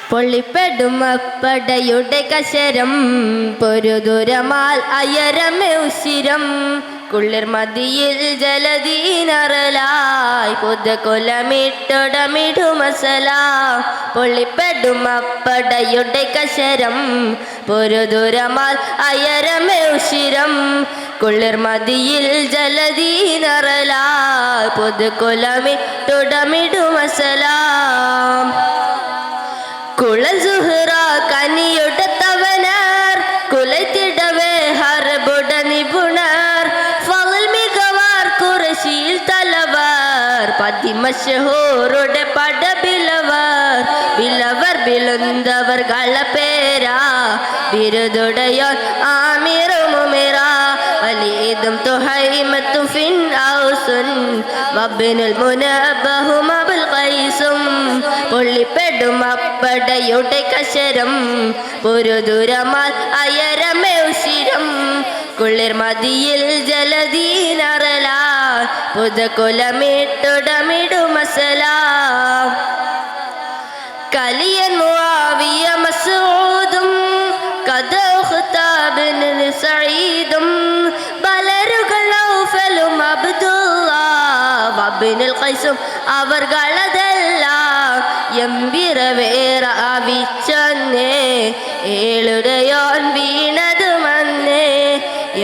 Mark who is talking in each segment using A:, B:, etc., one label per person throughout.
A: പൊള്ളിപ്പെടും അപ്പടയുടെ കശരം പൊരുദുരമാൽ അയരമേ ഉശിരം കുളിർ മതിയിൽ ജലദീനറലായി പുതുകൊലമിട്ടൊടമിടുമസല പൊള്ളിപ്പെടും അപ്പടയുടെ കശരം പൊരുദുരമാൽ അയരമേ ഉശിരം കുളിർ മതിയിൽ ജലദീനറലായി പുതുകൊലമിട്ടൊടമിടുമസല കുളൽ സുഹ്റ കനിയുടെ തവനർ കുലത്തിടവേ ഹർബുട നിപുണർ ഫളൽ മികവാർ ഖുറൈശിൽ തലവർ പതിമശഹൂറുടെ പടബിലവർ ബിലവർ ബിലുന്തവർ കളപേരാ ബിരുദുടയോൻ ആമിറും ഉമിറ വലീദും തുഹൈമത്തും ഫിൻ ഔസുൻ വബ്നുൽ മുനബ്ബഹും അബുൽ ഖൈസും പൊള്ളിപ്പെടും അപ്പടയുടെ കശരം പൊരുദുരമാൽ അയരമേ ഉശിരം കുളിർ മതിയിൽ ജലദീനറലാ പുതുകൊലമിട്ടൊടമിടുമസല കലിയൻ മുആവിയ മസ്ഊദും കദഖ്താബിൻ സഈദും ബലരുകൾ ഔഫലും അബ്ദുല്ലാഹ് വബ്നുൽ ഖൈസും അവർകളതെല്ലാം എമ്പിറവേറാവിച്ചൊന്നേ ഏളുടയോൻ വീണതുമന്നേ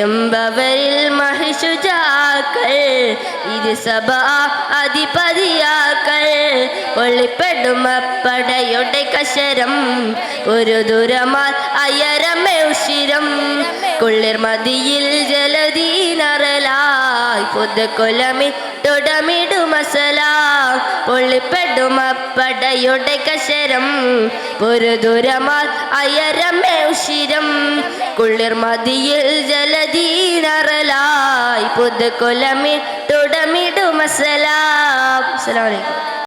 A: എമ്പവരിൽ മഹിഷുജാക്കൾ ഇത് സഭ അധിപതിയാക്കൾ പൊള്ളിപ്പെടും അപ്പടയുടെ കശരം പൊരുദുരമാൽ അയരമേ ഉശിരം കുളിർ മതിയിൽ ജലദീനറലായി പുതുകൊലമിട്ടൊടമിടുമസല പൊള്ളിപ്പെടും അപ്പടയുടെ കശരം പൊരുദുരമാൽ അയരമേ ഉശിരം കുളിർ മതിയിൽ ജലദീനറലായി പുതുകൊലമിട്ടൊടമിടുമസല. അസ്സലാമു അലൈക്കും.